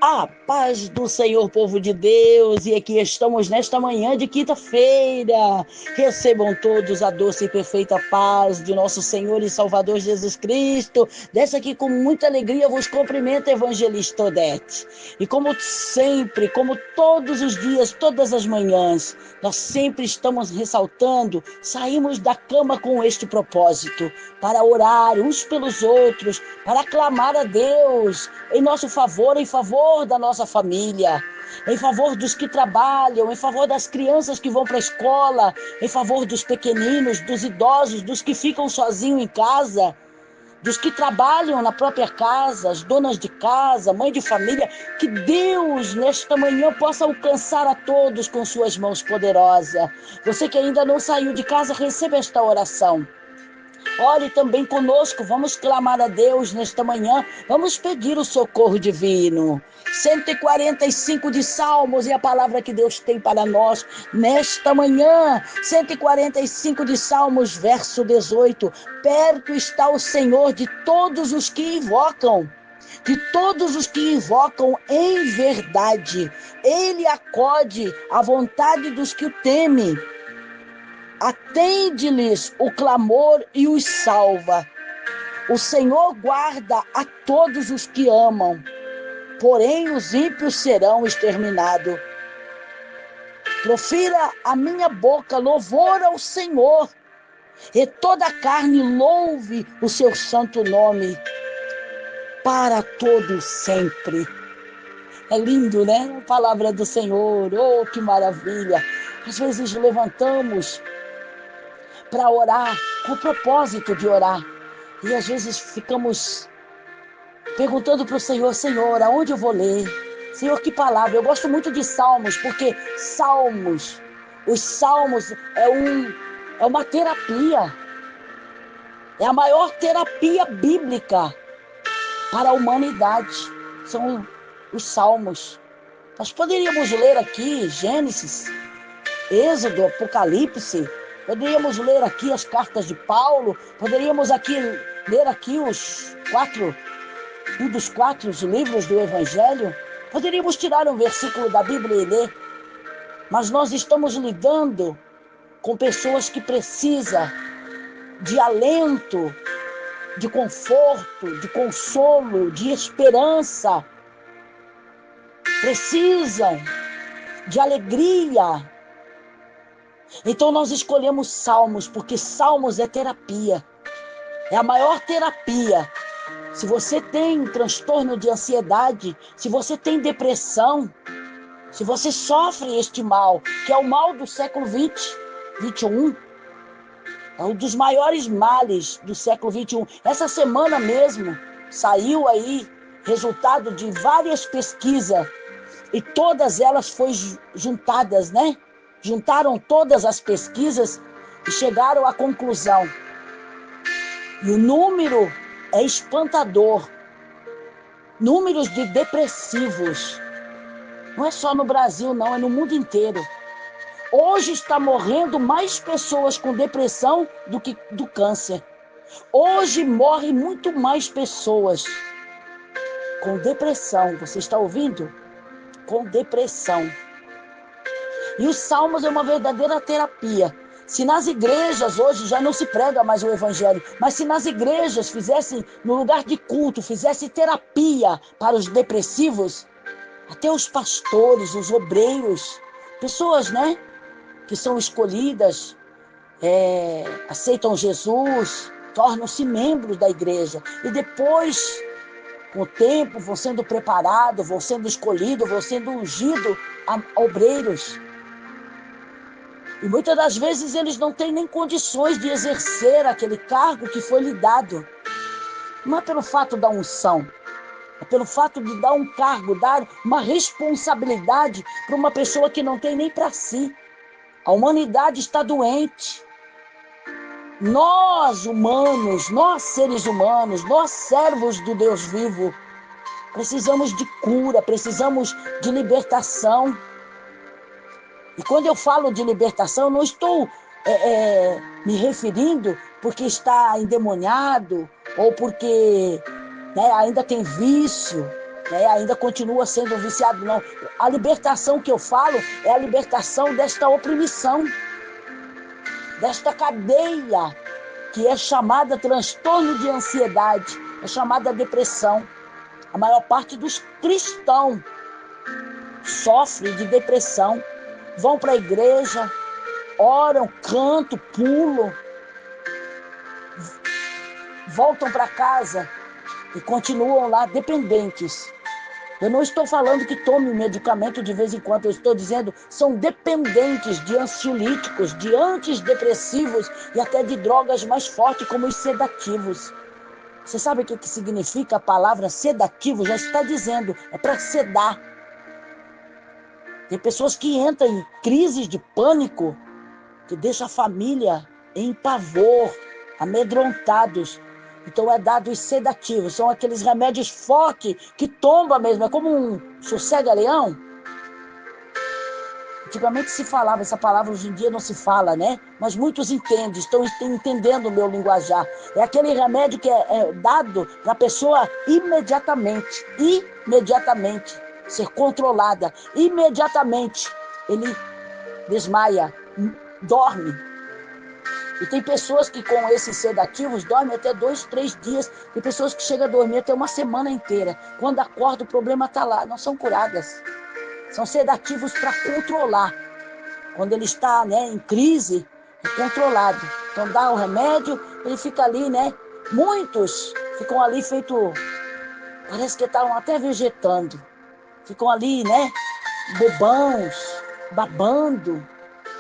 A paz do Senhor, povo de Deus, e aqui estamos nesta manhã de quinta-feira. Recebam todos a doce e perfeita paz de nosso Senhor e Salvador Jesus Cristo. Dessa aqui com muita alegria vos cumprimenta Evangelista Odete. E como sempre, como todos os dias, todas as manhãs, nós sempre estamos ressaltando, saímos da cama com este propósito, para orar uns pelos outros, para clamar a Deus em nosso favor, em favor da nossa família, em favor dos que trabalham, em favor das crianças que vão para a escola, em favor dos pequeninos, dos idosos, dos que ficam sozinhos em casa, dos que trabalham na própria casa, as donas de casa, mãe de família. Que Deus, nesta manhã, possa alcançar a todos com suas mãos poderosas. Você que ainda não saiu de casa, receba esta oração. Ore também conosco, vamos clamar a Deus nesta manhã, vamos pedir o socorro divino. 145 de Salmos é a palavra que Deus tem para nós nesta manhã. 145 de Salmos, verso 18. Perto está o Senhor de todos os que invocam. De todos os que invocam em verdade. Ele acode à vontade dos que o temem. Atende-lhes o clamor e os salva. O Senhor guarda a todos os que amam, porém os ímpios serão exterminados. Profira a minha boca louvor ao Senhor, e toda a carne louve o seu santo nome, para todo sempre. É lindo, né? A palavra do Senhor, oh, que maravilha. Às vezes levantamos para orar, com o propósito de orar. E às vezes ficamos perguntando para o Senhor, Senhor, aonde eu vou ler? Senhor, que palavra? Eu gosto muito de Salmos, porque os Salmos é uma terapia. É a maior terapia bíblica para a humanidade. São os Salmos. Nós poderíamos ler aqui Gênesis, Êxodo, Apocalipse. Poderíamos ler aqui as cartas de Paulo, poderíamos ler aqui um dos quatro livros do Evangelho, poderíamos tirar um versículo da Bíblia e ler, mas nós estamos lidando com pessoas que precisam de alento, de conforto, de consolo, de esperança, precisam de alegria. Então nós escolhemos Salmos, porque Salmos é terapia. É a maior terapia. Se você tem transtorno de ansiedade, se você tem depressão, se você sofre este mal, que é o mal do século 21, é um dos maiores males do século 21. Essa semana mesmo saiu aí resultado de várias pesquisas e todas elas foram juntadas, né? Juntaram todas as pesquisas e chegaram à conclusão. E o número é espantador. Números de depressivos. Não é só no Brasil, não, é no mundo inteiro. Hoje está morrendo mais pessoas com depressão do que do câncer. Hoje morrem muito mais pessoas com depressão. Você está ouvindo? Com depressão. E os Salmos é uma verdadeira terapia. Se nas igrejas hoje já não se prega mais o Evangelho, mas se nas igrejas fizessem, no lugar de culto, fizessem terapia para os depressivos, até os pastores, os obreiros, pessoas, né, que são escolhidas, aceitam Jesus, tornam-se membros da igreja. E depois, com o tempo, vão sendo preparados, vão sendo escolhidos, vão sendo ungidos a obreiros. E muitas das vezes eles não têm nem condições de exercer aquele cargo que foi lhe dado. Não é pelo fato da unção, é pelo fato de dar um cargo, dar uma responsabilidade para uma pessoa que não tem nem para si. A humanidade está doente. Nós humanos, nós seres humanos, nós servos do Deus vivo, precisamos de cura, precisamos de libertação. E quando eu falo de libertação, eu não estou me referindo porque está endemoniado ou porque ainda tem vício. né? Ainda continua sendo viciado, não. A libertação que eu falo é a libertação desta opressão, desta cadeia que é chamada transtorno de ansiedade, é chamada depressão. A maior parte dos cristãos sofre de depressão, vão para a igreja, oram, cantam, pulam, voltam para casa e continuam lá dependentes. Eu não estou falando que tome medicamento de vez em quando, eu estou dizendo são dependentes de ansiolíticos, de antidepressivos e até de drogas mais fortes como os sedativos. Você sabe o que significa a palavra sedativo? Já está dizendo, é para sedar. Tem pessoas que entram em crises de pânico, que deixa a família em pavor, amedrontados. Então é dado os sedativos, são aqueles remédios fortes que tomba mesmo, é como um sossega-leão. Antigamente se falava essa palavra, hoje em dia não se fala, né? Mas muitos entendem, estão entendendo o meu linguajar. É aquele remédio que é dado para a pessoa imediatamente ser controlada. Imediatamente ele desmaia, dorme. E tem pessoas que com esses sedativos dormem até 2, 3 dias. Tem pessoas que chegam a dormir até uma semana inteira. Quando acorda, o problema está lá. Não são curadas. São sedativos para controlar. Quando ele está, né, em crise, é controlado. Então dá o remédio, ele fica ali, né? Muitos ficam ali feito... Parece que estavam até vegetando. Ficam ali, né? Bobãos, babando,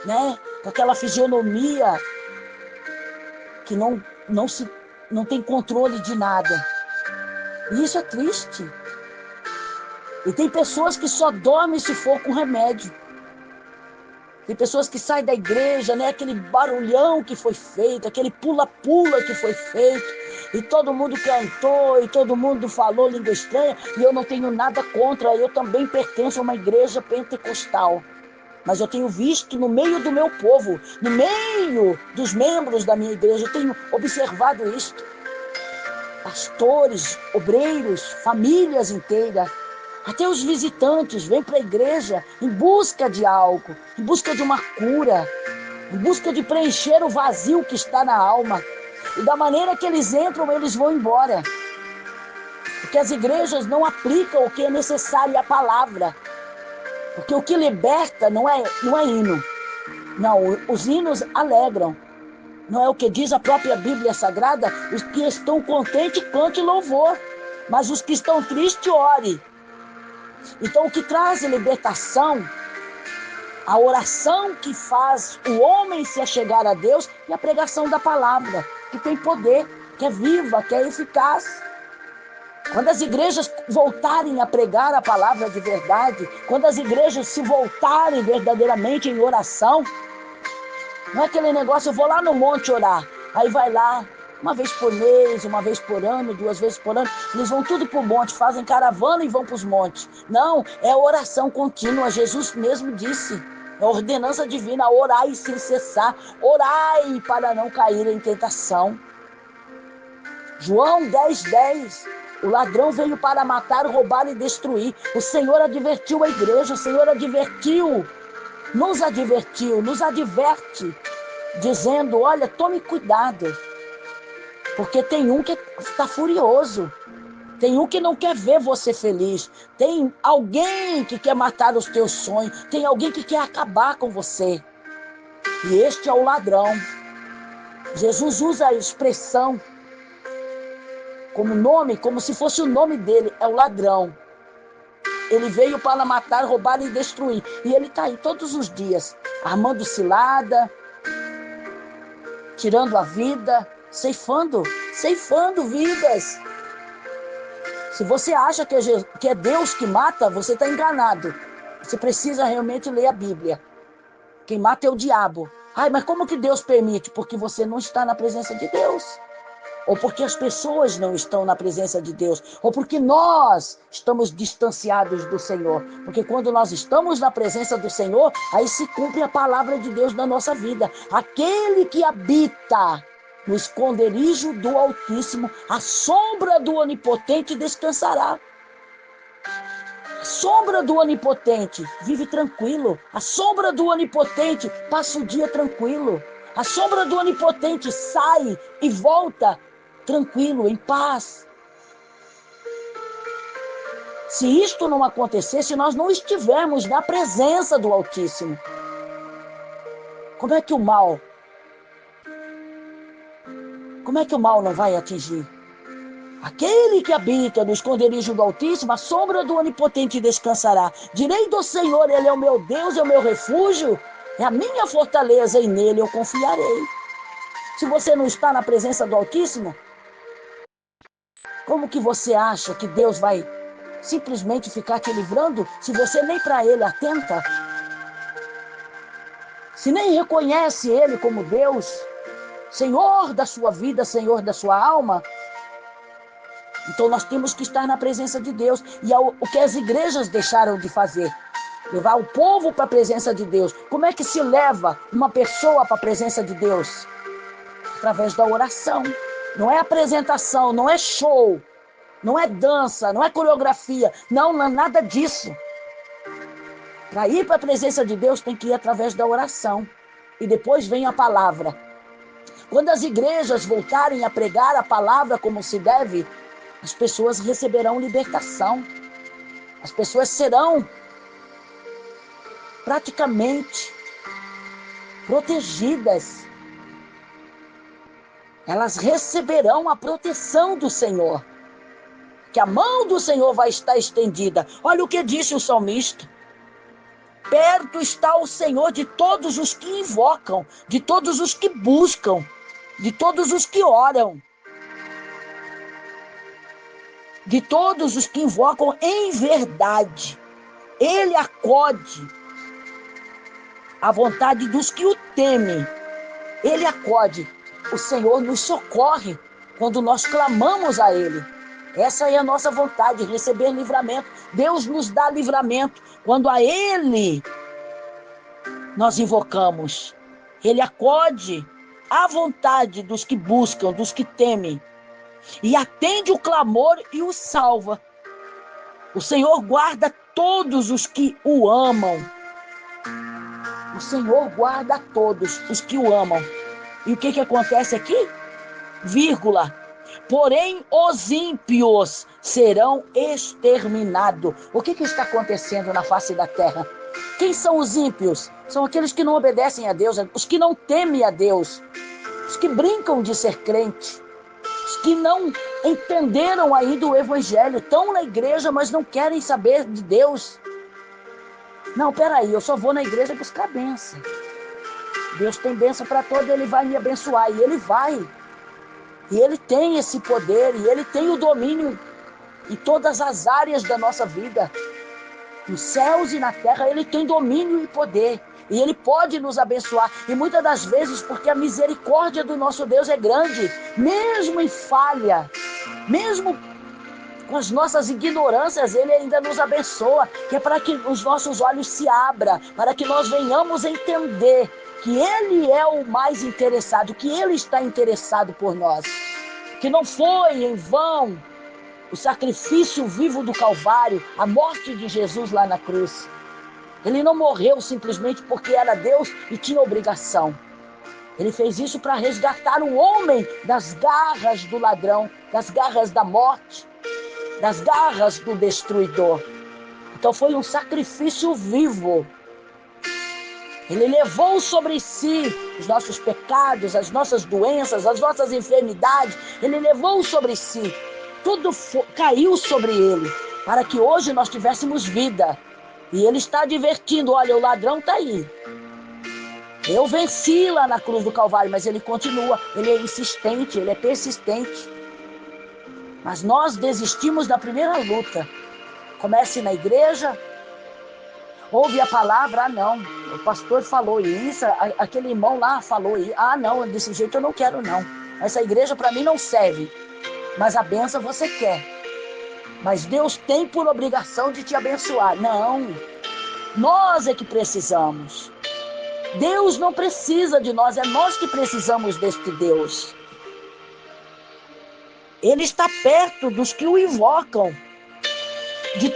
né? Com aquela fisionomia que não tem controle de nada. E isso é triste. E tem pessoas que só dormem se for com remédio. Tem pessoas que saem da igreja, né? Aquele barulhão que foi feito, aquele pula-pula que foi feito, e todo mundo cantou, e todo mundo falou língua estranha, e eu não tenho nada contra, eu também pertenço a uma igreja pentecostal. Mas eu tenho visto no meio do meu povo, no meio dos membros da minha igreja, eu tenho observado isto. Pastores, obreiros, famílias inteiras, até os visitantes vêm para a igreja em busca de algo, em busca de uma cura, em busca de preencher o vazio que está na alma. E da maneira que eles entram, eles vão embora. Porque as igrejas não aplicam o que é necessário à palavra. Porque o que liberta não é hino. Não, os hinos alegram. Não é o que diz a própria Bíblia Sagrada? Os que estão contentes, cante louvor. Mas os que estão tristes, ore. Então o que traz libertação, a oração que faz o homem se achegar a Deus e a pregação da palavra, que tem poder, que é viva, que é eficaz. Quando as igrejas voltarem a pregar a palavra de verdade, quando as igrejas se voltarem verdadeiramente em oração, não é aquele negócio, eu vou lá no monte orar, aí vai lá, uma vez por mês, uma vez por ano, 2 vezes por ano, eles vão tudo para o monte, fazem caravana e vão para os montes. Não, é oração contínua, Jesus mesmo disse, é ordenança divina, orai sem cessar, orai para não cair em tentação. João 10:10, o ladrão veio para matar, roubar e destruir. O Senhor advertiu a igreja, o Senhor nos adverte, dizendo, olha, tome cuidado, porque tem um que está furioso, tem um que não quer ver você feliz, tem alguém que quer matar os teus sonhos, tem alguém que quer acabar com você. E este é o ladrão. Jesus usa a expressão como nome, como se fosse o nome dele, é o ladrão. Ele veio para matar, roubar e destruir. E ele está aí todos os dias, armando cilada, tirando a vida, ceifando vidas. Se você acha que é Deus que mata, você está enganado. Você precisa realmente ler a Bíblia. Quem mata é o diabo. Ai, mas como que Deus permite? Porque você não está na presença de Deus. Ou porque as pessoas não estão na presença de Deus, ou porque nós estamos distanciados do Senhor. Porque quando nós estamos na presença do Senhor, aí se cumpre a palavra de Deus na nossa vida. Aquele que habita no esconderijo do Altíssimo, a sombra do Onipotente descansará. sombra do Onipotente vive tranquilo. A sombra do Onipotente passa o dia tranquilo. A sombra do Onipotente sai e volta tranquilo, em paz. Se isto não acontecesse, nós não estivermos na presença do Altíssimo. Como é que o mal não vai atingir? Aquele que habita no esconderijo do Altíssimo, a sombra do Onipotente descansará. Direi do Senhor, Ele é o meu Deus, é o meu refúgio, é a minha fortaleza e nele eu confiarei. Se você não está na presença do Altíssimo, como que você acha que Deus vai simplesmente ficar te livrando se você nem para Ele atenta? Se nem reconhece Ele como Deus, Senhor da sua vida, Senhor da sua alma? Então nós temos que estar na presença de Deus. E é o que as igrejas deixaram de fazer. Levar o povo para a presença de Deus. Como é que se leva uma pessoa para a presença de Deus? Através da oração. Não é apresentação, não é show, não é dança, não é coreografia. Não, não é nada disso. Para ir para a presença de Deus tem que ir através da oração. E depois vem a palavra. Quando as igrejas voltarem a pregar a palavra como se deve, as pessoas receberão libertação. As pessoas serão praticamente protegidas. Elas receberão a proteção do Senhor. Que a mão do Senhor vai estar estendida. Olha o que disse o salmista. Perto está o Senhor de todos os que invocam, de todos os que buscam, de todos os que oram. De todos os que invocam em verdade. Ele acode à vontade dos que o temem. Ele acode. O Senhor nos socorre quando nós clamamos a Ele. Essa é a nossa vontade, receber livramento. Deus nos dá livramento quando a Ele nós invocamos. Ele acode à vontade dos que buscam, dos que temem. E atende o clamor e o salva. O Senhor guarda todos os que o amam. O Senhor guarda todos os que o amam. E o que acontece aqui? Vírgula. Porém, os ímpios serão exterminados. O que está acontecendo na face da terra? Quem são os ímpios? São aqueles que não obedecem a Deus, os que não temem a Deus, os que brincam de ser crente, os que não entenderam ainda o Evangelho, estão na igreja, mas não querem saber de Deus. Não, peraí, eu só vou na igreja buscar bênção. Deus tem bênção para todos, Ele vai me abençoar, e Ele vai. E Ele tem esse poder, e Ele tem o domínio em todas as áreas da nossa vida. Nos céus e na terra, Ele tem domínio e poder. E Ele pode nos abençoar. E muitas das vezes, porque a misericórdia do nosso Deus é grande, mesmo em falha, mesmo com as nossas ignorâncias, Ele ainda nos abençoa, que é para que os nossos olhos se abram, para que nós venhamos entender que Ele é o mais interessado, que Ele está interessado por nós. Que não foi em vão o sacrifício vivo do Calvário, a morte de Jesus lá na cruz. Ele não morreu simplesmente porque era Deus e tinha obrigação. Ele fez isso para resgatar o homem das garras do ladrão, das garras da morte, das garras do destruidor. Então foi um sacrifício vivo. Ele levou sobre si os nossos pecados, as nossas doenças, as nossas enfermidades. Ele levou sobre si. Tudo caiu sobre ele, para que hoje nós tivéssemos vida. E ele está advertindo, olha, o ladrão está aí. Eu venci lá na cruz do Calvário, mas ele continua, ele é insistente, ele é persistente. Mas nós desistimos da primeira luta. Comece na igreja, ouve a palavra, não, o pastor falou isso, aquele irmão lá falou isso, não, desse jeito eu não quero não. Essa igreja para mim não serve, mas a bênção você quer. Mas Deus tem por obrigação de te abençoar. Não, nós é que precisamos. Deus não precisa de nós, é nós que precisamos deste Deus. Ele está perto dos que o invocam. de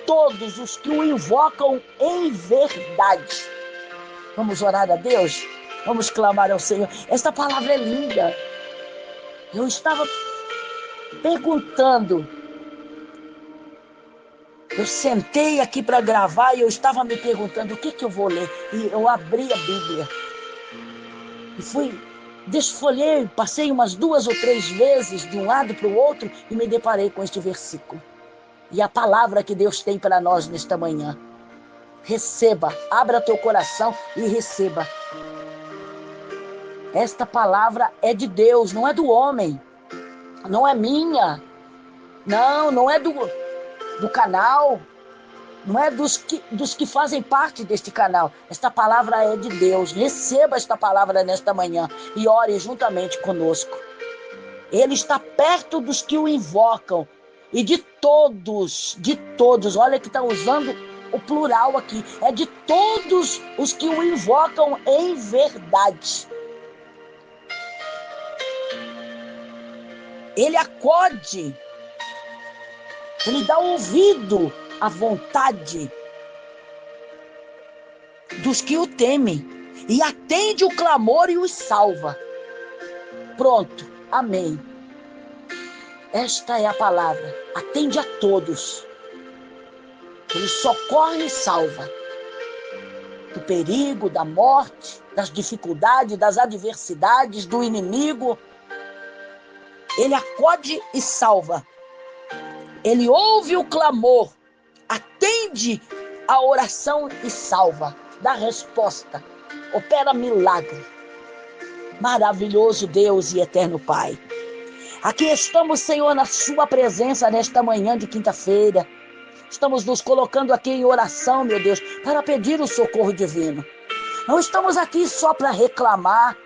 todos os que o invocam em verdade. Vamos orar a Deus? Vamos clamar ao Senhor. Esta palavra é linda. Eu estava perguntando. Eu sentei aqui para gravar e eu estava me perguntando o que eu vou ler. E eu abri a Bíblia. E desfolhei, passei umas 2 ou 3 vezes de um lado para o outro e me deparei com este versículo. E a palavra que Deus tem para nós nesta manhã. Receba, abra teu coração e receba. Esta palavra é de Deus, não é do homem. Não é minha. Não é do canal. Não é dos que fazem parte deste canal. Esta palavra é de Deus. Receba esta palavra nesta manhã e ore juntamente conosco. Ele está perto dos que o invocam e de todos. Olha que está usando o plural aqui. É de todos os que o invocam em verdade. Ele acode. Ele dá ouvido à vontade dos que o temem e atende o clamor e os salva. Pronto, amém. Esta é a palavra. Atende a todos. Ele socorre e salva do perigo, da morte, das dificuldades, das adversidades, do inimigo. Ele acode e salva. Ele ouve o clamor, atende a oração e salva, dá resposta, opera milagre. Maravilhoso Deus e eterno Pai. Aqui estamos, Senhor, na sua presença nesta manhã de quinta-feira. Estamos nos colocando aqui em oração, meu Deus, para pedir o socorro divino. Não estamos aqui só para reclamar.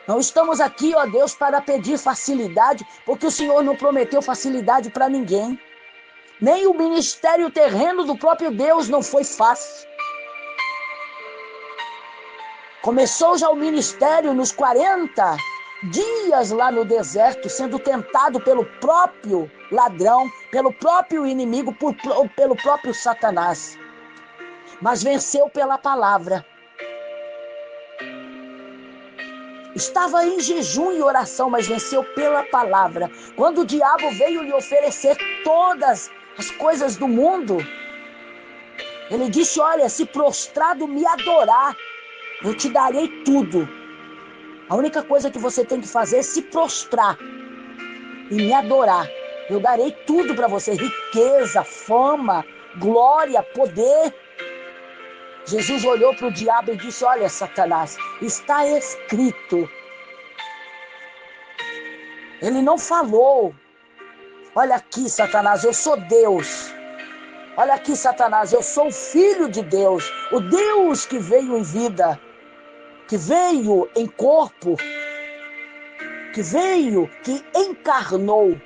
Não estamos aqui, ó Deus, para pedir facilidade, porque o Senhor não prometeu facilidade para ninguém. Nem o ministério terreno do próprio Deus não foi fácil. Começou já o ministério nos 40 dias lá no deserto, sendo tentado pelo próprio ladrão, pelo próprio inimigo, pelo próprio Satanás. Mas venceu pela palavra. Estava em jejum e oração, mas venceu pela palavra. Quando o diabo veio lhe oferecer todas as coisas do mundo, ele disse, olha, se prostrado me adorar, eu te darei tudo. A única coisa que você tem que fazer é se prostrar e me adorar. Eu darei tudo para você, riqueza, fama, glória, poder. Jesus olhou para o diabo e disse, olha, Satanás, está escrito. Ele não falou, olha aqui, Satanás, eu sou Deus. Olha aqui, Satanás, eu sou o Filho de Deus, o Deus que veio em vida, que veio em corpo, que encarnou,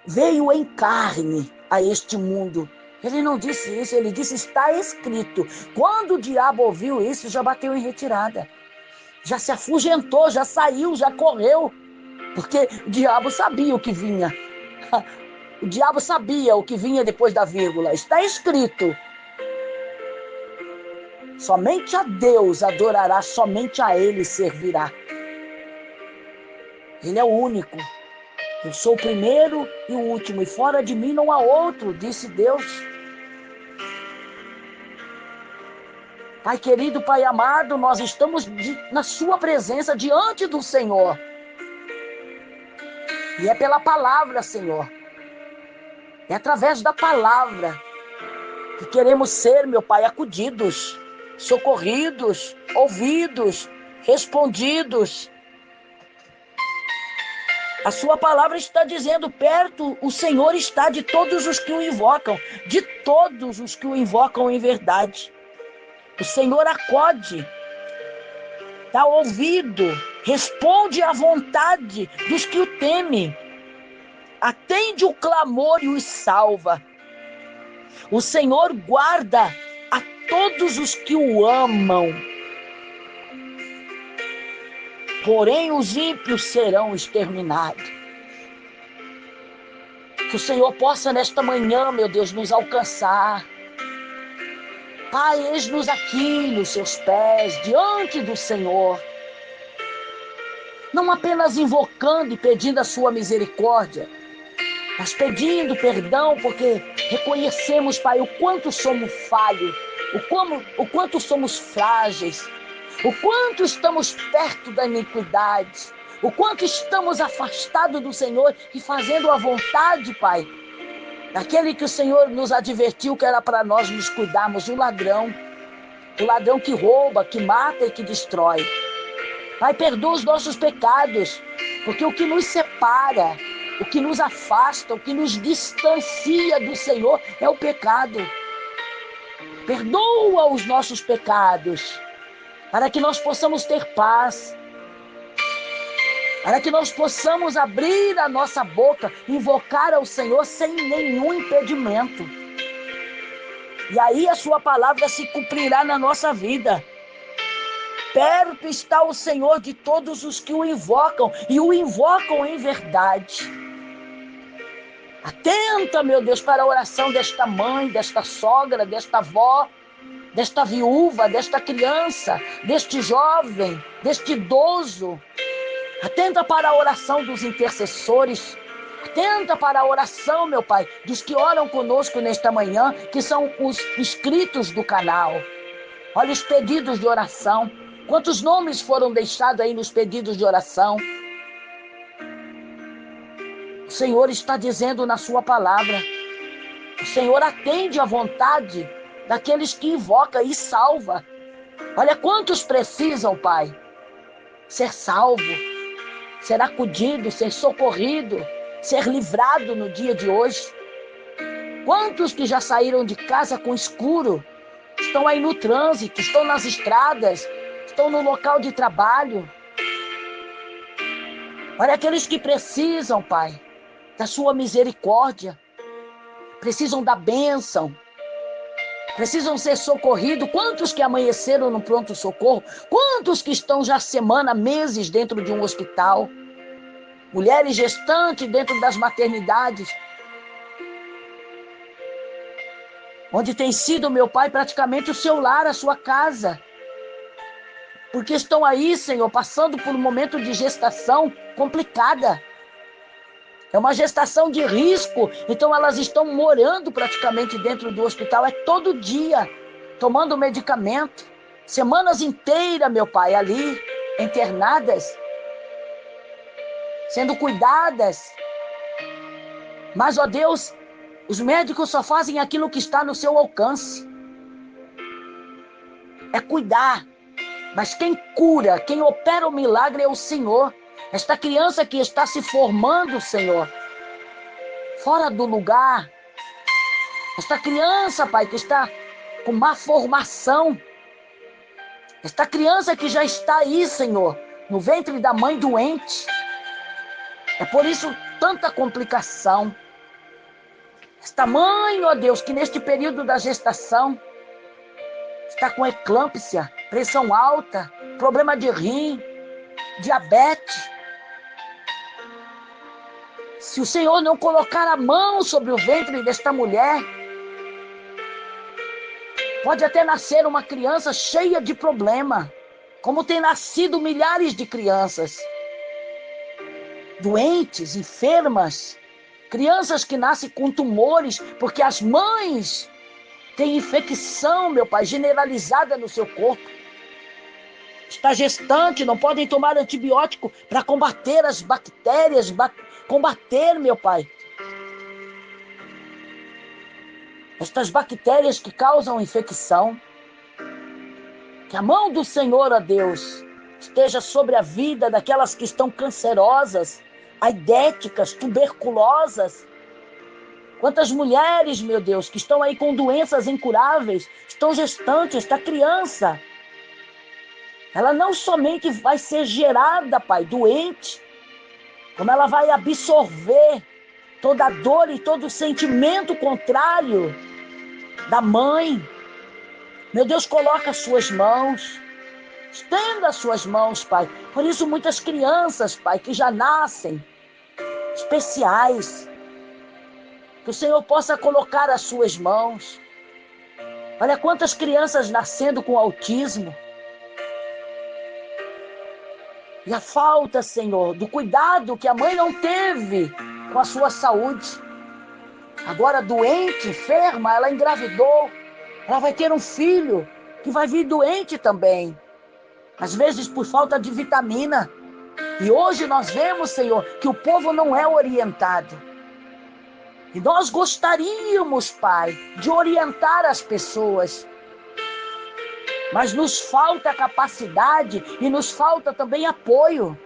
veio em carne a este mundo. Ele não disse isso, ele disse, está escrito. Quando o diabo ouviu isso, já bateu em retirada. Já se afugentou, já saiu, já correu. Porque o diabo sabia o que vinha. O diabo sabia o que vinha depois da vírgula. Está escrito. Somente a Deus adorará, somente a Ele servirá. Ele é o único. Eu sou o primeiro e o último, e fora de mim não há outro, disse Deus. Pai querido, Pai amado, nós estamos na sua presença, diante do Senhor. E é pela palavra, Senhor. É através da palavra que queremos ser, meu Pai, acudidos, socorridos, ouvidos, respondidos. A sua palavra está dizendo, perto o Senhor está de todos os que o invocam, de todos os que o invocam em verdade. O Senhor acode, dá ouvido, responde à vontade dos que o temem, atende o clamor e os salva. O Senhor guarda a todos os que o amam, porém os ímpios serão exterminados. Que o Senhor possa nesta manhã, meu Deus, nos alcançar. Pai, eis-nos aqui nos seus pés, diante do Senhor. Não apenas invocando e pedindo a sua misericórdia, mas pedindo perdão, porque reconhecemos, Pai, o quanto somos falhos, o quanto somos frágeis, o quanto estamos perto da iniquidade, o quanto estamos afastados do Senhor e fazendo a vontade, Pai, daquele que o Senhor nos advertiu que era para nós nos cuidarmos, o ladrão que rouba, que mata e que destrói. Pai, perdoa os nossos pecados, porque o que nos separa, o que nos afasta, o que nos distancia do Senhor é o pecado. Perdoa os nossos pecados, para que nós possamos ter paz, para que nós possamos abrir a nossa boca, invocar ao Senhor sem nenhum impedimento. E aí a sua palavra se cumprirá na nossa vida. Perto está o Senhor de todos os que o invocam, e o invocam em verdade. Atenta, meu Deus, para a oração desta mãe, desta sogra, desta avó, desta viúva, desta criança, deste jovem, deste idoso. Atenta para a oração dos intercessores. Atenta para a oração, meu Pai, dos que oram conosco nesta manhã, que são os inscritos do canal. Olha os pedidos de oração. Quantos nomes foram deixados aí nos pedidos de oração? O Senhor está dizendo na sua palavra. O Senhor atende à vontade daqueles que invoca e salva. Olha quantos precisam, Pai, ser salvo, ser acudido, ser socorrido, ser livrado no dia de hoje. Quantos que já saíram de casa com escuro, estão aí no trânsito, estão nas estradas, estão no local de trabalho. Olha aqueles que precisam, Pai, da sua misericórdia, precisam da bênção, precisam ser socorridos. Quantos que amanheceram no pronto-socorro? Quantos que estão já semana, meses dentro de um hospital? Mulheres gestantes dentro das maternidades, onde tem sido, meu Pai, praticamente o seu lar, a sua casa. Porque estão aí, Senhor, passando por um momento de gestação complicada. É uma gestação de risco, então elas estão morando praticamente dentro do hospital, é todo dia, tomando medicamento, semanas inteiras, meu Pai, ali, internadas, sendo cuidadas. Mas, ó Deus, os médicos só fazem aquilo que está no seu alcance. É cuidar. Mas quem cura, quem opera o milagre é o Senhor. Esta criança que está se formando, Senhor, fora do lugar. Esta criança, Pai, que está com má formação. Esta criança que já está aí, Senhor, no ventre da mãe doente. É por isso tanta complicação. Esta mãe, ó Deus, que neste período da gestação está com eclâmpsia, pressão alta, problema de rim, diabetes. Se o Senhor não colocar a mão sobre o ventre desta mulher, pode até nascer uma criança cheia de problema, como tem nascido milhares de crianças doentes, enfermas, crianças que nascem com tumores, porque as mães têm infecção, meu Pai, generalizada no seu corpo. Está gestante, não podem tomar antibiótico para combater as bactérias, combater, meu Pai, estas bactérias que causam infecção. Que a mão do Senhor, ó Deus, esteja sobre a vida daquelas que estão cancerosas, aidéticas, tuberculosas. Quantas mulheres, meu Deus, que estão aí com doenças incuráveis, estão gestantes, esta criança. Ela não somente vai ser gerada, Pai, doente, como ela vai absorver toda a dor e todo o sentimento contrário da mãe. Meu Deus, coloca as suas mãos, estenda as suas mãos, Pai. Por isso muitas crianças, Pai, que já nascem especiais, que o Senhor possa colocar as suas mãos. Olha quantas crianças nascendo com autismo. E a falta, Senhor, do cuidado que a mãe não teve com a sua saúde. Agora doente, enferma, ela engravidou. Ela vai ter um filho que vai vir doente também. Às vezes por falta de vitamina. E hoje nós vemos, Senhor, que o povo não é orientado. E nós gostaríamos, Pai, de orientar as pessoas. Mas nos falta capacidade e nos falta também apoio.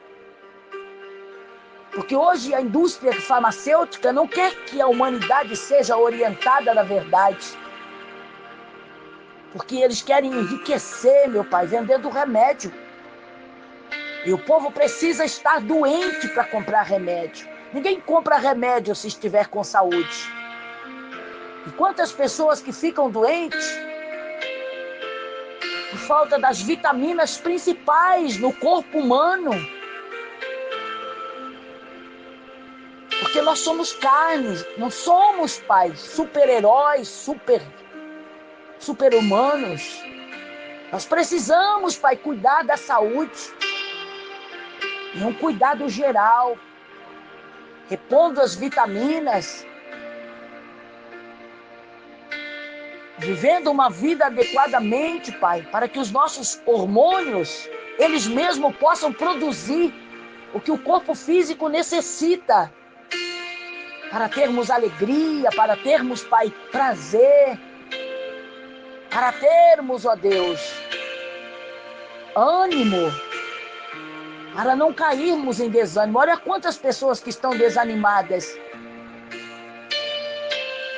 Porque hoje a indústria farmacêutica não quer que a humanidade seja orientada na verdade. Porque eles querem enriquecer, meu Pai, vendendo remédio. E o povo precisa estar doente para comprar remédio. Ninguém compra remédio se estiver com saúde. E quantas pessoas que ficam doentes por falta das vitaminas principais no corpo humano. Porque nós somos carnes, não somos, Pai, super-heróis, super-humanos. Nós precisamos, Pai, cuidar da saúde. E um cuidado geral, repondo as vitaminas, vivendo uma vida adequadamente, Pai, para que os nossos hormônios, eles mesmos possam produzir o que o corpo físico necessita, para termos alegria, para termos, Pai, prazer, para termos, ó Deus, ânimo, para não cairmos em desânimo. Olha quantas pessoas que estão desanimadas,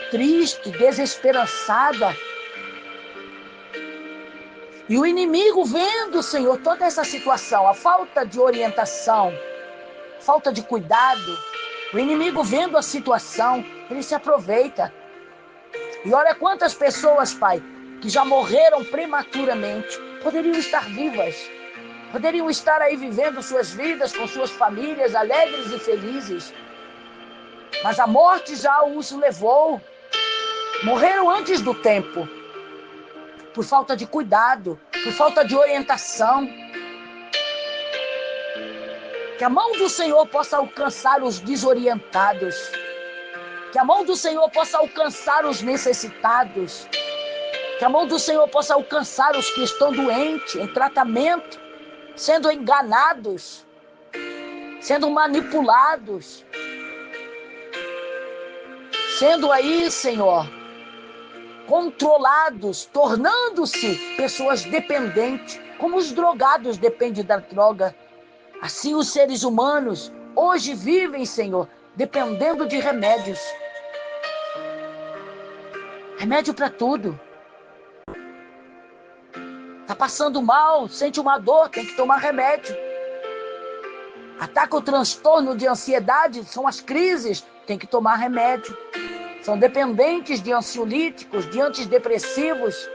triste, desesperançada. E o inimigo vendo, Senhor, toda essa situação, a falta de orientação, falta de cuidado, o inimigo vendo a situação, ele se aproveita. E olha quantas pessoas, Pai, que já morreram prematuramente, poderiam estar vivas, poderiam estar aí vivendo suas vidas com suas famílias, alegres e felizes. Mas a morte já os levou. Morreram antes do tempo, por falta de cuidado, por falta de orientação. Que a mão do Senhor possa alcançar os desorientados. Que a mão do Senhor possa alcançar os necessitados. Que a mão do Senhor possa alcançar os que estão doentes, em tratamento, sendo enganados, sendo manipulados. Sendo aí, Senhor, controlados, tornando-se pessoas dependentes, como os drogados dependem da droga. Assim os seres humanos hoje vivem, Senhor, dependendo de remédios. Remédio para tudo. Está passando mal, sente uma dor, tem que tomar remédio. Ataca o transtorno de ansiedade, são as crises, tem que tomar remédio. São dependentes de ansiolíticos, de antidepressivos,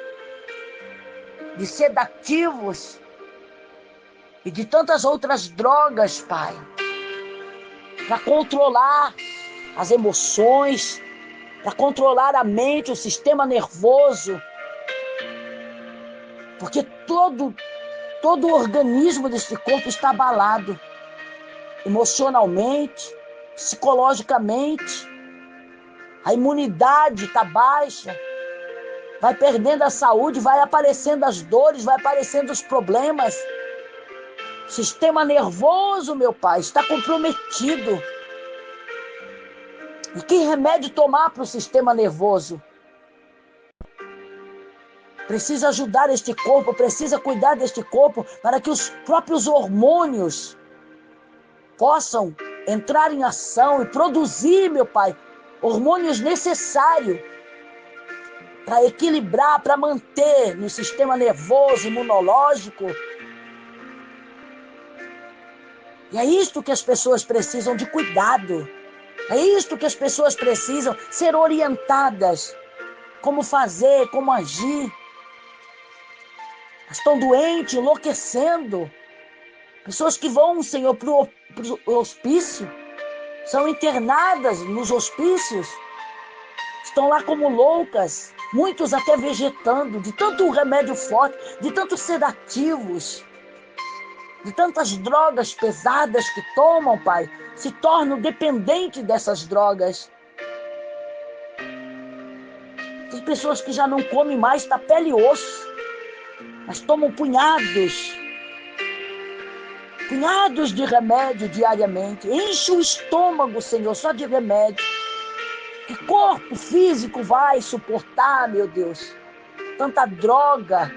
de sedativos e de tantas outras drogas, Pai, para controlar as emoções, para controlar a mente, o sistema nervoso, porque todo o organismo desse corpo está abalado, emocionalmente, psicologicamente. A imunidade está baixa, vai perdendo a saúde, vai aparecendo as dores, vai aparecendo os problemas. O sistema nervoso, meu Pai, está comprometido. E que remédio tomar para o sistema nervoso? Precisa ajudar este corpo, precisa cuidar deste corpo para que os próprios hormônios possam entrar em ação e produzir, meu Pai, hormônios necessários para equilibrar, para manter no sistema nervoso, imunológico. E é isto que as pessoas precisam de cuidado. É isto que as pessoas precisam ser orientadas. Como fazer, como agir. Estão doentes, enlouquecendo. Pessoas que vão, Senhor, para o hospício. São internadas nos hospícios. estão lá como loucas, muitos até vegetando, de tanto remédio forte, de tantos sedativos, de tantas drogas pesadas que tomam, Pai, se tornam dependentes dessas drogas. Tem pessoas que já não comem mais da pele e osso, mas tomam punhados de remédio diariamente. Enche o estômago, Senhor, só de remédio. Que corpo físico vai suportar, meu Deus? Tanta droga,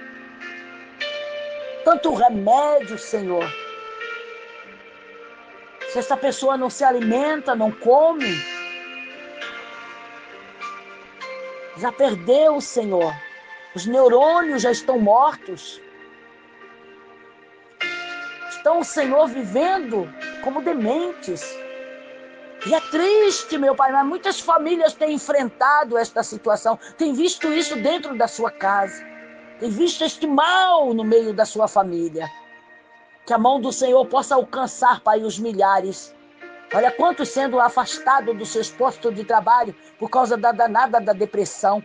tanto remédio, Senhor. Se essa pessoa não se alimenta, não come, já perdeu, Senhor. Os neurônios já estão mortos. Estão, Senhor, vivendo como dementes. E é triste, meu Pai, mas muitas famílias têm enfrentado esta situação, têm visto isso dentro da sua casa, têm visto este mal no meio da sua família. Que a mão do Senhor possa alcançar, Pai, os milhares. Olha quantos sendo afastados dos seus postos de trabalho por causa da danada da depressão.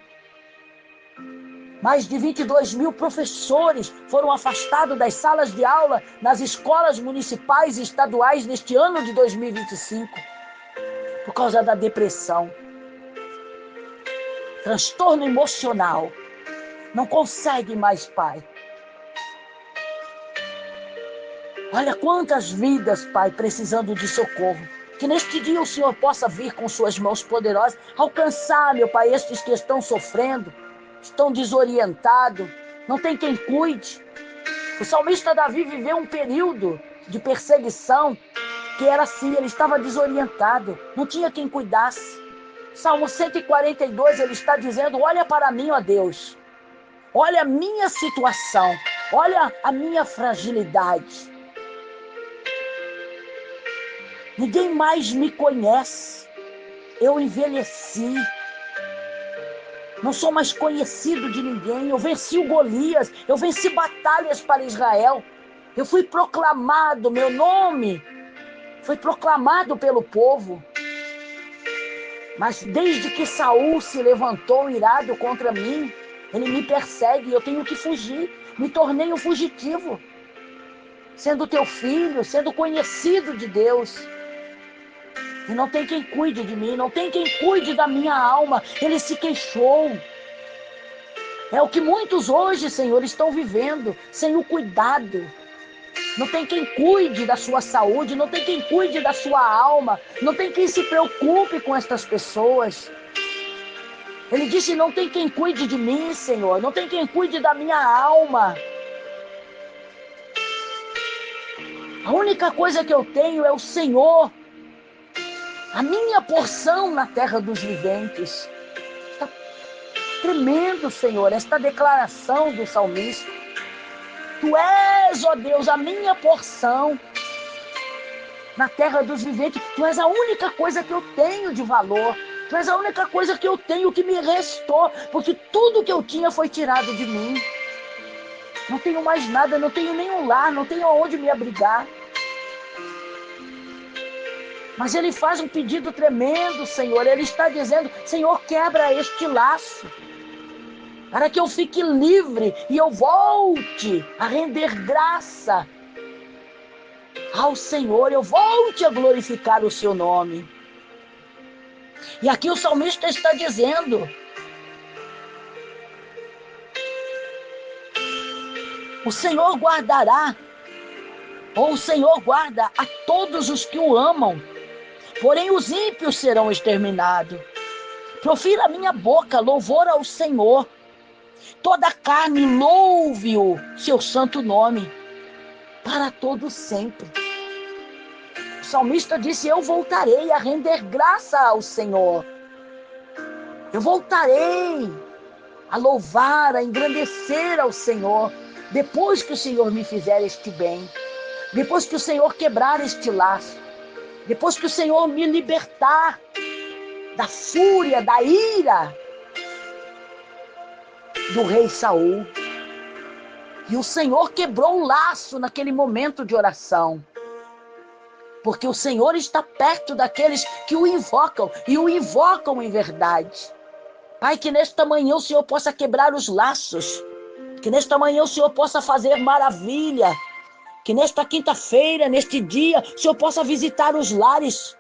Mais de 22 mil professores foram afastados das salas de aula nas escolas municipais e estaduais neste ano de 2025, por causa da depressão. Transtorno emocional. Não consegue mais, Pai. Olha quantas vidas, Pai, precisando de socorro. Que neste dia o Senhor possa vir com suas mãos poderosas, alcançar, meu Pai, estes que estão sofrendo, estão desorientados, não tem quem cuide. O salmista Davi viveu um período de perseguição que era assim, ele estava desorientado, não tinha quem cuidasse. Salmo 142, ele está dizendo: olha para mim, ó Deus, olha a minha situação, olha a minha fragilidade. Ninguém mais me conhece, eu envelheci, não sou mais conhecido de ninguém, eu venci o Golias, eu venci batalhas para Israel, eu fui proclamado, meu nome foi proclamado pelo povo. Mas desde que Saul se levantou irado contra mim, ele me persegue, eu tenho que fugir, me tornei um fugitivo, sendo teu filho, sendo conhecido de Deus. E não tem quem cuide de mim, não tem quem cuide da minha alma. Ele se queixou. É o que muitos hoje, Senhor, estão vivendo, sem o cuidado. Não tem quem cuide da sua saúde, não tem quem cuide da sua alma, não tem quem se preocupe com estas pessoas. Ele disse: não tem quem cuide de mim, Senhor, não tem quem cuide da minha alma. A única coisa que eu tenho é o Senhor, a minha porção na terra dos viventes. Está tremendo, Senhor, esta declaração do salmista. Tu és, ó Deus, a minha porção na terra dos viventes. Tu és a única coisa que eu tenho de valor. Tu és a única coisa que eu tenho que me restou, porque tudo que eu tinha foi tirado de mim. Não tenho mais nada, não tenho nenhum lar, não tenho aonde me abrigar. Mas ele faz um pedido tremendo, Senhor. Ele está dizendo: Senhor, quebra este laço, para que eu fique livre e eu volte a render graça ao Senhor, eu volte a glorificar o seu nome. E aqui o salmista está dizendo: o Senhor guardará, ou o Senhor guarda a todos os que o amam, porém os ímpios serão exterminados. Profira a minha boca louvor ao Senhor. Toda a carne louve o seu santo nome, para todo sempre. O salmista disse: eu voltarei a render graça ao Senhor. Eu voltarei a louvar, a engrandecer ao Senhor, depois que o Senhor me fizer este bem, depois que o Senhor quebrar este laço, depois que o Senhor me libertar da fúria, da ira do rei Saul. E o Senhor quebrou o laço naquele momento de oração, porque o Senhor está perto daqueles que o invocam, e o invocam em verdade. Pai, que nesta manhã o Senhor possa quebrar os laços, que nesta manhã o Senhor possa fazer maravilha, que nesta quinta-feira, neste dia, o Senhor possa visitar os lares.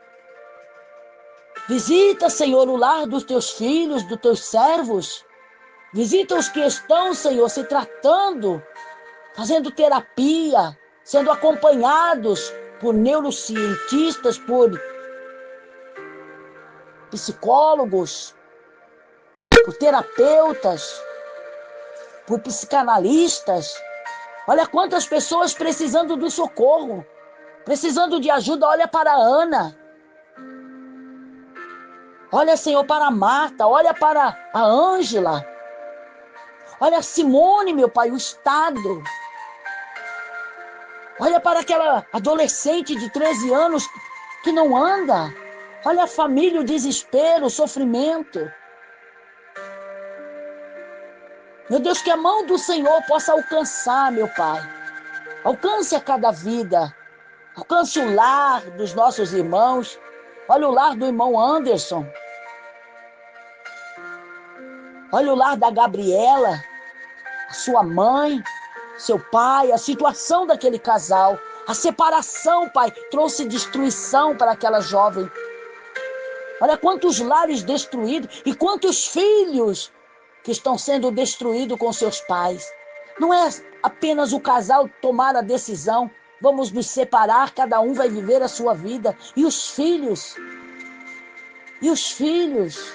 Visita, Senhor, o lar dos teus filhos, dos teus servos. Visita os que estão, Senhor, se tratando, fazendo terapia, sendo acompanhados por neurocientistas, por psicólogos, por terapeutas, por psicanalistas. Olha quantas pessoas precisando do socorro, precisando de ajuda. Olha para a Ana. Olha, Senhor, para a Marta. Olha para a Ângela. Olha a Simone, meu Pai, o estado. Olha para aquela adolescente de 13 anos que não anda. Olha a família, o desespero, o sofrimento. Meu Deus, que a mão do Senhor possa alcançar, meu Pai. Alcance a cada vida. Alcance o lar dos nossos irmãos. Olha o lar do irmão Anderson. Olha o lar da Gabriela, a sua mãe, seu pai, a situação daquele casal. A separação, Pai, trouxe destruição para aquela jovem. Olha quantos lares destruídos e quantos filhos que estão sendo destruídos com seus pais. Não é apenas o casal tomar a decisão, vamos nos separar, cada um vai viver a sua vida. E os filhos? E os filhos?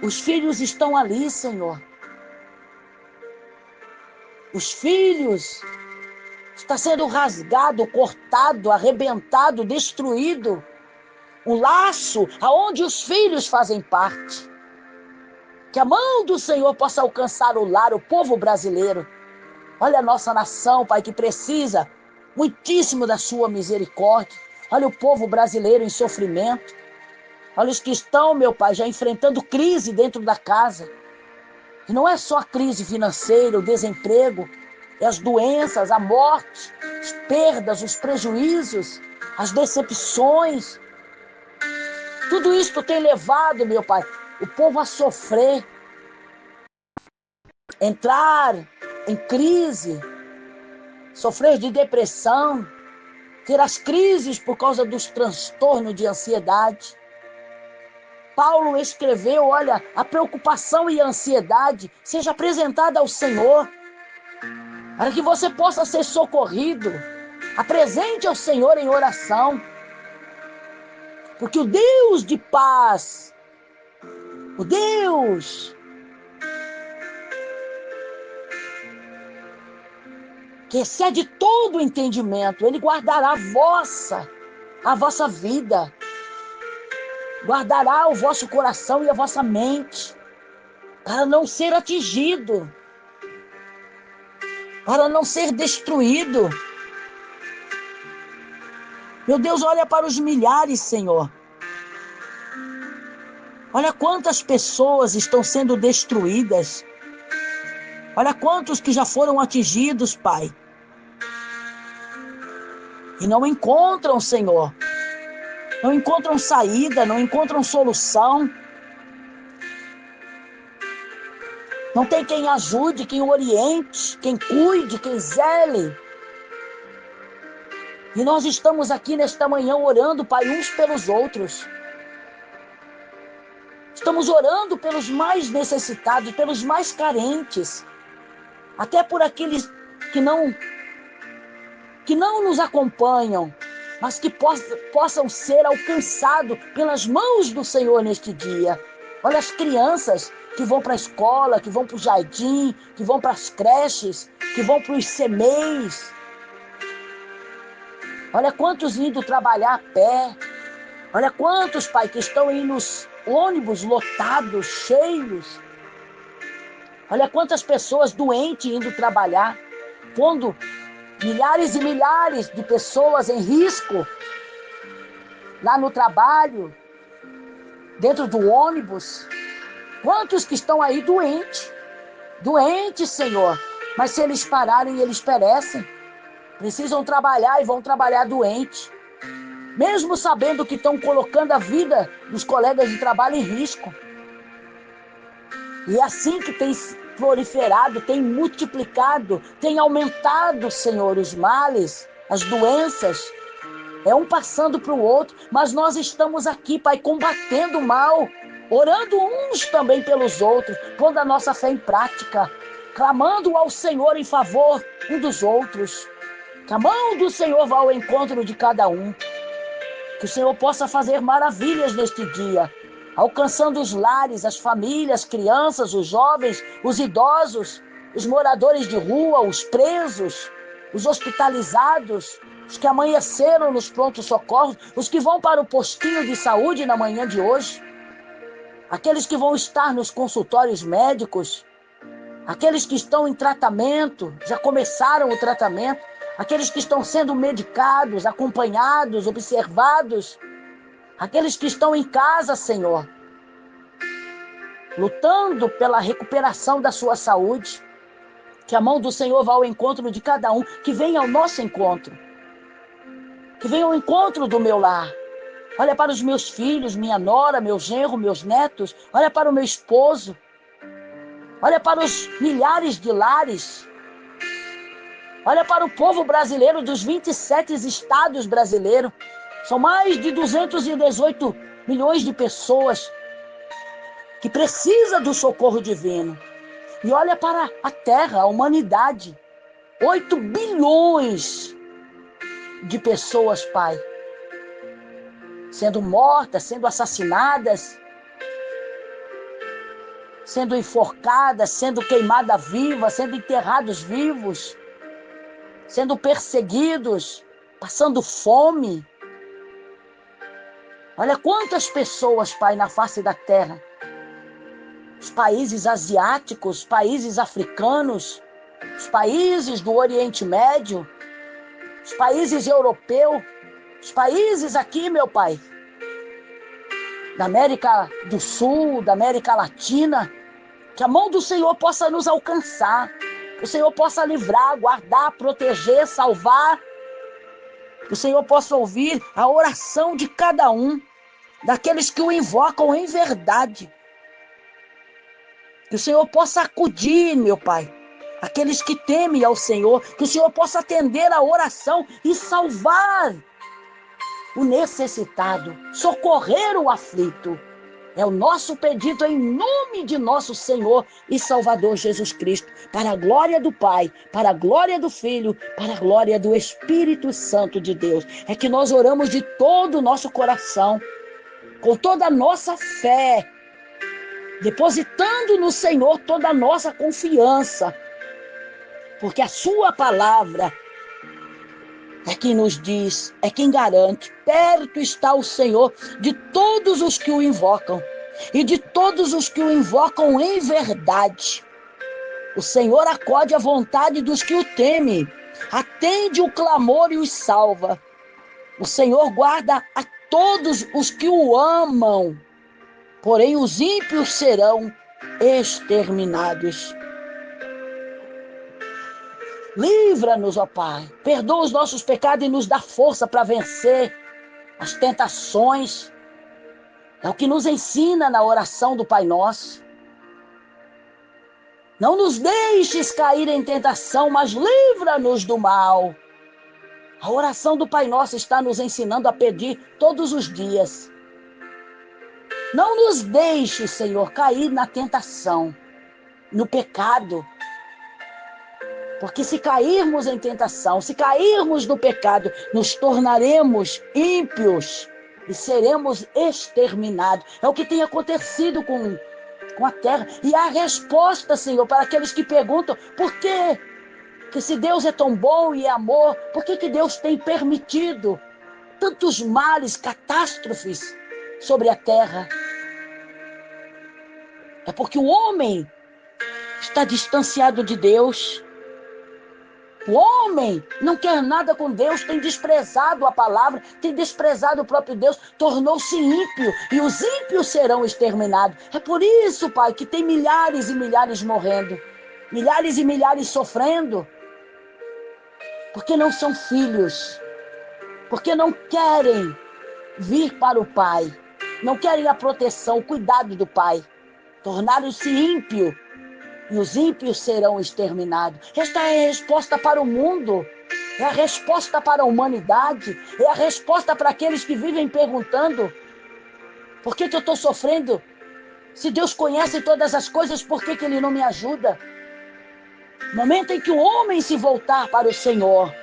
Os filhos estão ali, Senhor. Os filhos estão sendo rasgado, cortado, arrebentado, destruído. Um laço aonde os filhos fazem parte. Que a mão do Senhor possa alcançar o lar, o povo brasileiro. Olha a nossa nação, Pai, que precisa muitíssimo da sua misericórdia. Olha o povo brasileiro em sofrimento. Olha os que estão, meu Pai, já enfrentando crise dentro da casa. E não é só a crise financeira, o desemprego, é as doenças, a morte, as perdas, os prejuízos, as decepções. Tudo isso tem levado, meu Pai, o povo a sofrer, entrar em crise, sofrer de depressão, ter as crises por causa dos transtornos de ansiedade. Paulo escreveu, olha, a preocupação e a ansiedade seja apresentada ao Senhor, para que você possa ser socorrido. Apresente ao Senhor em oração, porque o Deus de paz, o Deus que excede todo o entendimento, Ele guardará a vossa vida, guardará o vosso coração e a vossa mente, para não ser atingido, para não ser destruído. Meu Deus, olha para os milhares, Senhor. Olha quantas pessoas estão sendo destruídas. Olha quantos que já foram atingidos, Pai. E não encontram, Senhor. Não encontram saída, não encontram solução. Não tem quem ajude, quem oriente, quem cuide, quem zele. E nós estamos aqui nesta manhã orando, Pai, uns pelos outros. Estamos orando pelos mais necessitados, pelos mais carentes. Até por aqueles que não nos acompanham, mas que possam ser alcançados pelas mãos do Senhor neste dia. Olha as crianças que vão para a escola, que vão para o jardim, que vão para as creches, que vão para os CMEs. Olha quantos indo trabalhar a pé. Olha quantos, Pai, que estão aí nos ônibus lotados, cheios. Olha quantas pessoas doentes indo trabalhar, pondo milhares e milhares de pessoas em risco lá no trabalho, dentro do ônibus. Quantos que estão aí doentes, Senhor, mas se eles pararem, eles perecem. Precisam trabalhar e vão trabalhar doentes. mesmo sabendo que estão colocando a vida dos colegas de trabalho em risco. E é assim que tem proliferado, tem multiplicado, tem aumentado, Senhor, os males, as doenças. É um passando para o outro, mas nós estamos aqui, Pai, combatendo o mal, orando uns também pelos outros, pondo a nossa fé em prática, clamando ao Senhor em favor um dos outros. Que a mão do Senhor vá ao encontro de cada um. Que o Senhor possa fazer maravilhas neste dia, alcançando os lares, as famílias, crianças, os jovens, os idosos, os moradores de rua, os presos, os hospitalizados, os que amanheceram nos prontos-socorros, os que vão para o postinho de saúde na manhã de hoje, aqueles que vão estar nos consultórios médicos, aqueles que estão em tratamento, já começaram o tratamento, aqueles que estão sendo medicados, acompanhados, observados, aqueles que estão em casa, Senhor, lutando pela recuperação da sua saúde. Que a mão do Senhor vá ao encontro de cada um, que venha ao nosso encontro, que venha ao encontro do meu lar. Olha para os meus filhos, minha nora, meu genro, meus netos, olha para o meu esposo, olha para os milhares de lares, olha para o povo brasileiro dos 27 estados brasileiros. São mais de 218 milhões de pessoas que precisam do socorro divino. E olha para a terra, a humanidade. 8 bilhões de pessoas, Pai, sendo mortas, sendo assassinadas, sendo enforcadas, sendo queimadas vivas, sendo enterrados vivos, sendo perseguidos, passando fome. Olha quantas pessoas, Pai, na face da terra. Os países asiáticos, países africanos, os países do Oriente Médio, os países europeus, os países aqui, meu Pai, da América do Sul, da América Latina, que a mão do Senhor possa nos alcançar, que o Senhor possa livrar, guardar, proteger, salvar, que o Senhor possa ouvir a oração de cada um, daqueles que o invocam em verdade. Que o Senhor possa acudir, meu Pai, aqueles que temem ao Senhor, que o Senhor possa atender a oração e salvar o necessitado, socorrer o aflito. É o nosso pedido em nome de nosso Senhor e Salvador Jesus Cristo, para a glória do Pai, para a glória do Filho, para a glória do Espírito Santo de Deus. É que nós oramos de todo o nosso coração, com toda a nossa fé, depositando no Senhor toda a nossa confiança, porque a sua palavra é quem nos diz, é quem garante. Perto está o Senhor de todos os que o invocam, e de todos os que o invocam em verdade. O Senhor acode à vontade dos que o temem, atende o clamor e os salva. O Senhor guarda a todos os que o amam, porém os ímpios serão exterminados. Livra-nos, ó Pai, perdoa os nossos pecados e nos dá força para vencer as tentações. É o que nos ensina na oração do Pai Nosso. Não nos deixes cair em tentação, mas livra-nos do mal. A oração do Pai Nosso está nos ensinando a pedir todos os dias. Não nos deixe, Senhor, cair na tentação, no pecado. Porque se cairmos em tentação, se cairmos no pecado, nos tornaremos ímpios e seremos exterminados. É o que tem acontecido com a terra. E a resposta, Senhor, para aqueles que perguntam, por quê? Que se Deus é tão bom e é amor, por que Deus tem permitido tantos males, catástrofes sobre a terra? É porque o homem está distanciado de Deus. O homem não quer nada com Deus, tem desprezado a palavra, tem desprezado o próprio Deus, tornou-se ímpio, e os ímpios serão exterminados. É por isso, Pai, que tem milhares e milhares morrendo, milhares e milhares sofrendo, porque não são filhos, porque não querem vir para o Pai, não querem a proteção, o cuidado do Pai. Tornaram-se ímpios, e os ímpios serão exterminados. Esta é a resposta para o mundo, é a resposta para a humanidade, é a resposta para aqueles que vivem perguntando: por que eu estou sofrendo? Se Deus conhece todas as coisas, por que Ele não me ajuda? Momento em que o homem se voltar para o Senhor,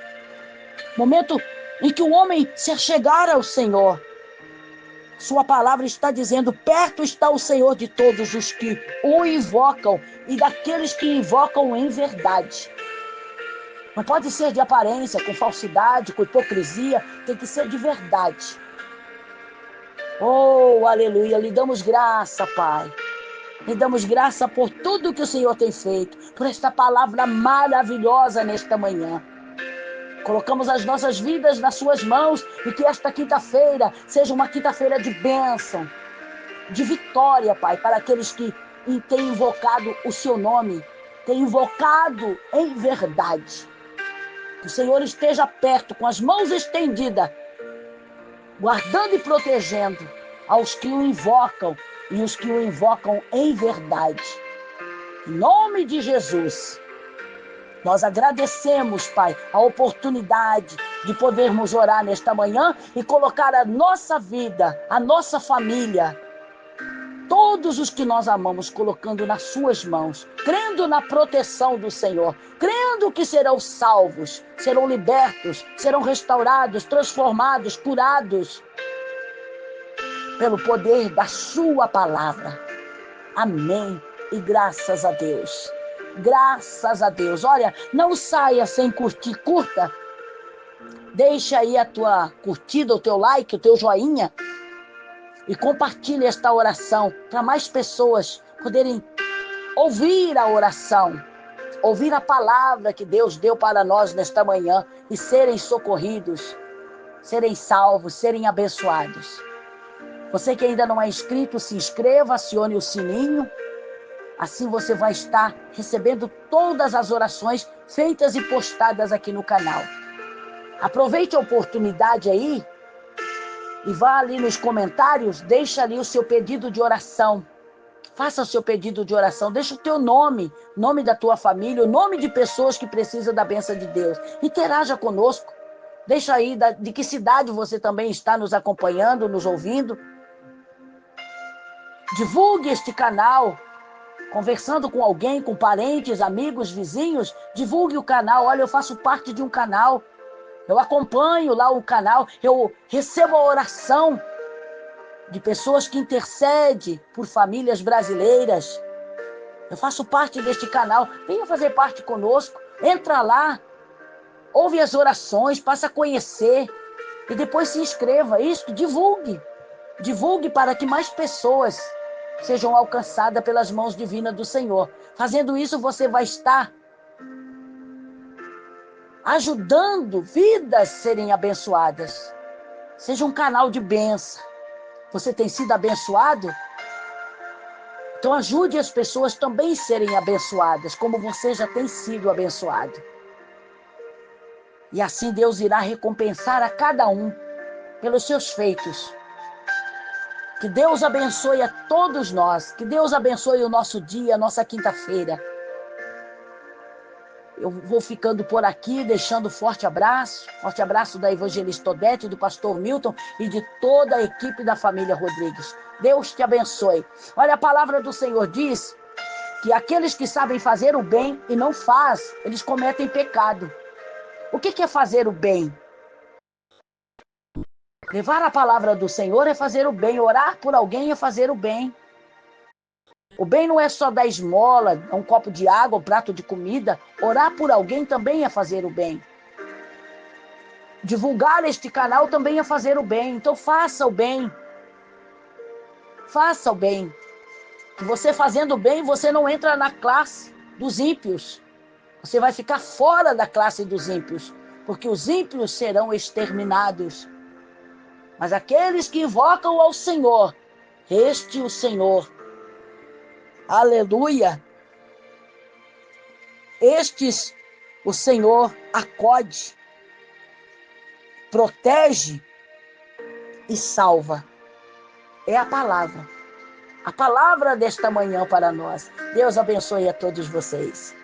momento em que o homem se achegar ao Senhor, sua palavra está dizendo: perto está o Senhor de todos os que o invocam e daqueles que invocam em verdade. Não pode ser de aparência, com falsidade, com hipocrisia, tem que ser de verdade. Oh, aleluia, lhe damos graça, Pai. Lhe damos graça por tudo que o Senhor tem feito, por esta palavra maravilhosa nesta manhã. Colocamos as nossas vidas nas suas mãos e que esta quinta-feira seja uma quinta-feira de bênção, de vitória, Pai, para aqueles que têm invocado o seu nome, têm invocado em verdade. Que o Senhor esteja perto, com as mãos estendidas, guardando e protegendo aos que o invocam e os que o invocam em verdade. Em nome de Jesus, nós agradecemos, Pai, a oportunidade de podermos orar nesta manhã e colocar a nossa vida, a nossa família, todos os que nós amamos, colocando nas suas mãos, crendo na proteção do Senhor, crendo que serão salvos, serão libertos, serão restaurados, transformados, curados, pelo poder da sua palavra. Amém. E graças a Deus. Graças a Deus. Olha, não saia sem curtir, curta. Deixa aí a tua curtida, o teu like, o teu joinha. E compartilhe esta oração para mais pessoas poderem ouvir a oração, ouvir a palavra que Deus deu para nós nesta manhã e serem socorridos, serem salvos, serem abençoados. Você que ainda não é inscrito, se inscreva, acione o sininho. Assim você vai estar recebendo todas as orações feitas e postadas aqui no canal. Aproveite a oportunidade aí e vá ali nos comentários, deixa ali o seu pedido de oração. Faça o seu pedido de oração, deixa o teu nome, nome da tua família, o nome de pessoas que precisam da bênção de Deus. Interaja conosco. Deixa aí de que cidade você também está nos acompanhando, nos ouvindo. Divulgue este canal. Conversando com alguém, com parentes, amigos, vizinhos, divulgue o canal. Olha, eu faço parte de um canal. Eu acompanho lá o canal. Eu recebo a oração de pessoas que intercedem por famílias brasileiras. Eu faço parte deste canal. Venha fazer parte conosco. Entra lá. Ouve as orações, passa a conhecer. E depois se inscreva. Isso, divulgue. Divulgue para que mais pessoas sejam alcançadas pelas mãos divinas do Senhor. Fazendo isso, você vai estar ajudando vidas a serem abençoadas. Seja um canal de bênção. Você tem sido abençoado? Então ajude as pessoas também a serem abençoadas, como você já tem sido abençoado. E assim Deus irá recompensar a cada um pelos seus feitos. Que Deus abençoe a todos nós. Que Deus abençoe o nosso dia, a nossa quinta-feira. Eu vou ficando por aqui, deixando forte abraço da evangelista Odete, do pastor Milton e de toda a equipe da família Rodrigues. Deus te abençoe. Olha, a palavra do Senhor diz que aqueles que sabem fazer o bem e não faz, eles cometem pecado. O que é fazer o bem? Levar a palavra do Senhor é fazer o bem. Orar por alguém é fazer o bem. O bem não é só dar esmola, um copo de água, um prato de comida. Orar por alguém também é fazer o bem. Divulgar este canal também é fazer o bem. Então faça o bem. Faça o bem. Que você fazendo o bem, você não entra na classe dos ímpios. Você vai ficar fora da classe dos ímpios. Porque os ímpios serão exterminados. Mas aqueles que invocam ao Senhor, este o Senhor, aleluia, estes o Senhor acode. protege e salva. É a palavra. A palavra desta manhã para nós. Deus abençoe a todos vocês.